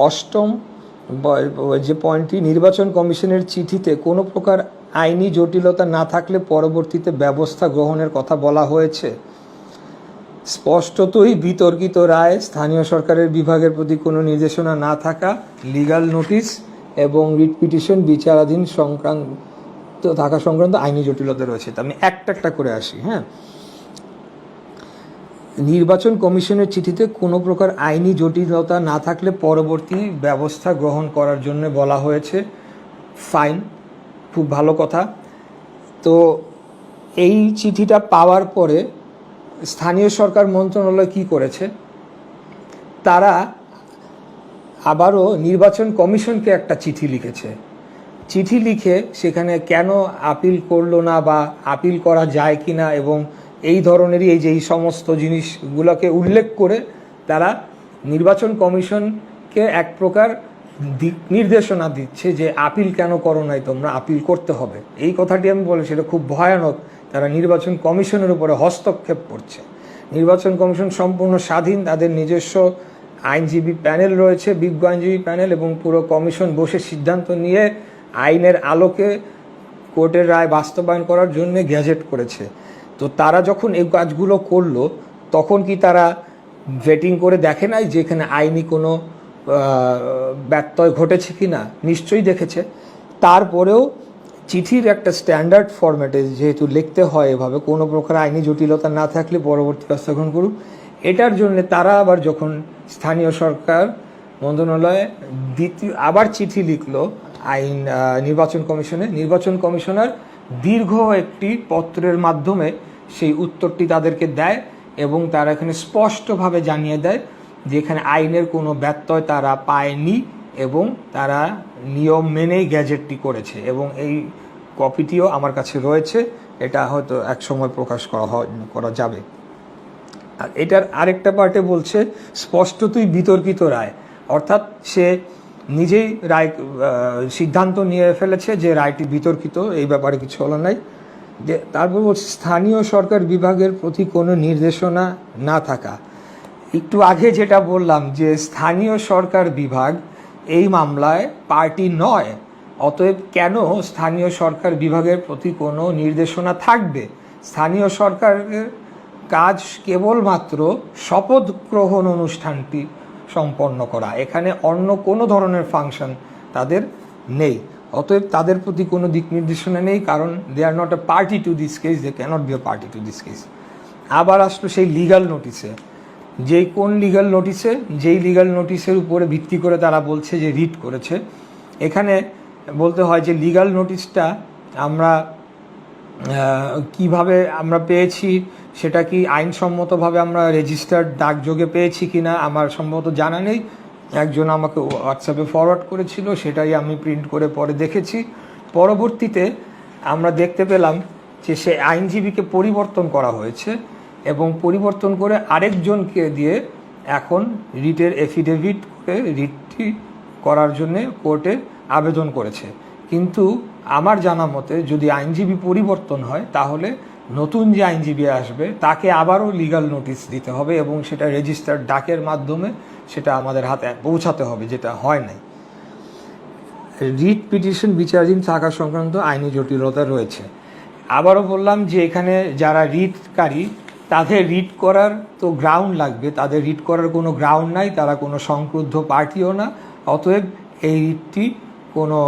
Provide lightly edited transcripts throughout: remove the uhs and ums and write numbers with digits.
অষ্টম যে পয়েন্টটি, নির্বাচন কমিশনের চিঠিতে কোনো প্রকার আইনি জটিলতা না থাকলে পরবর্তীতে ব্যবস্থা গ্রহণের কথা বলা হয়েছে। স্পষ্টতই বিতর্কিত রায়, স্থানীয় সরকারের বিভাগের প্রতি কোনো নির্দেশনা না থাকা, লিগ্যাল নোটিশ এবং রিট পিটিশন বিচারাধীন সংক্রান্ত আইনি জটিলতা রয়েছে। তো আমি একটা করে আসি। হ্যাঁ, নির্বাচন কমিশনের চিঠিতে কোনো প্রকার আইনি জটিলতা না থাকলে পরবর্তী ব্যবস্থা গ্রহণ করার জন্য বলা হয়েছে। ফাইন, খুব ভালো কথা। তো এই চিঠিটা পাওয়ার পরে স্থানীয় সরকার মন্ত্রণালয় কি করেছে, তারা আবারও নির্বাচন কমিশনকে একটা চিঠি লিখেছে। চিঠি লিখে সেখানে কেন আপিল করলো না বা আপিল করা যায় কি না এবং এই ধরনেরই এই সমস্ত জিনিসগুলোকে উল্লেখ করে তারা নির্বাচন কমিশনকে এক প্রকার দিক নির্দেশনা দিচ্ছে যে আপিল কেন করো নাই তোমরা, আপিল করতে হবে। এই কথাটি আমি বলি, সেটা খুব ভয়ানক। তারা নির্বাচন কমিশনের উপরে হস্তক্ষেপ করছে। নির্বাচন কমিশন সম্পূর্ণ স্বাধীন, তাদের নিজস্ব আইনজীবী প্যানেল রয়েছে, বিজ্ঞ আইনজীবী প্যানেল, এবং পুরো কমিশন বসে সিদ্ধান্ত নিয়ে আইনের আলোকে কোর্টের রায় বাস্তবায়ন করার জন্য গ্যাজেট করেছে। তো তারা যখন এই কাজগুলো করলো, তখন কি তারা ভেটিং করে দেখে নাই যে এখানে আইনি কোনো ব্যত্যয় ঘটেছে কি না? নিশ্চয়ই দেখেছে। তারপরেও চিঠির একটা স্ট্যান্ডার্ড ফরম্যাটে যেহেতু লিখতে হয় এভাবে, কোনো প্রকার আইনি জটিলতা না থাকলে পরবর্তী ব্যবস্থা গ্রহণ করুক, এটার জন্য তারা আবার যখন স্থানীয় সরকার মন্ত্রণালয়ে আবার চিঠি লিখলো নির্বাচন কমিশনে, নির্বাচন কমিশনার দীর্ঘ একটি পত্রের মাধ্যমে সেই উত্তরটি তাদেরকে দেয় এবং তারা এখানে স্পষ্টভাবে জানিয়ে দেয় যে এখানে আইনের কোনো ব্যত্যয় তারা পায়নি এবং তারা নিয়ম মেনেই গ্যাজেটটি করেছে। এবং এই কপিটিও আমার কাছে রয়েছে, এটা হয়তো এক সময় প্রকাশ করা যাবে। আর এটার আরেকটা পার্টে বলছে স্পষ্টতই বিতর্কিত রায়, অর্থাৎ সে নিজেই রায় সিদ্ধান্ত নিয়ে ফেলেছে যে রায়টি বিতর্কিত, এই ব্যাপারে কিছু হলো নাই। যে তারপর বলছে স্থানীয় সরকার বিভাগের প্রতি কোনো নির্দেশনা না থাকা। একটু আগে যেটা বললাম যে স্থানীয় সরকার বিভাগ এই মামলায় পার্টি নয়, অতএব কেন স্থানীয় সরকার বিভাগের প্রতি কোনো নির্দেশনা থাকবে? স্থানীয় সরকারের কাজ কেবলমাত্র শপথ গ্রহণ অনুষ্ঠানটি সম্পন্ন করা, এখানে অন্য কোনো ধরনের ফাংশন তাদের নেই। অতএব তাদের প্রতি কোনো দিক নির্দেশনা নেই, কারণ they are not a party to this case, they can't be a party to this case. আবার আসলো সেই লিগাল নোটিসে, যেই লিগাল নোটিসের উপরে ভিত্তি করে তারা বলছে যে রিট করেছে। এখানে বলতে হয় যে লিগাল নোটিসটা আমরা কিভাবে আমরা পেয়েছি, সেটা কি আইনসম্মতভাবে আমরা রেজিস্টার্ড ডাকযোগে পেয়েছি কিনা আমার সম্ভবত জানা নেই। একজন আমাকে হোয়াটসঅ্যাপে ফরওয়ার্ড করেছিল, সেটাই আমি প্রিন্ট করে পরে দেখেছি। পরবর্তীতে আমরা দেখতে পেলাম যে সে আইনজীবীকে পরিবর্তন করা হয়েছে এবং পরিবর্তন করে আরেকজনকে দিয়ে এখন রিটের এফিডেভিট করে রিটটি করার জন্যে কোর্টে আবেদন করেছে। কিন্তু আমার জানা মতে যদি আইনজীবী পরিবর্তন হয়, তাহলে নতুন যে আইনজীবী আসবে তাকে আবারও লিগাল নোটিশ দিতে হবে এবং সেটা রেজিস্টার্ড ডাকের মাধ্যমে সেটা আমাদের হাতে পৌঁছাতে হবে, যেটা হয় নাই। রিট পিটিশন বিচারাধীন থাকা সংক্রান্ত আইনি জটিলতা রয়েছে। আবারও বললাম যে এখানে যারা রিটকারী তাদের রিট করার তো গ্রাউন্ড লাগবে, তাদের রিট করার কোনো গ্রাউন্ড নাই, তারা কোনো সংক্রুদ্ধ পার্টিও না। অতএব এই রিটটি কোনো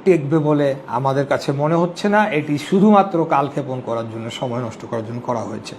টেকবে বলে আমাদের কাছে মনে হচ্ছে না। এটি শুধুমাত্র কালক্ষেপণ করার জন্য, সময় নষ্ট করার জন্য করা হয়েছে।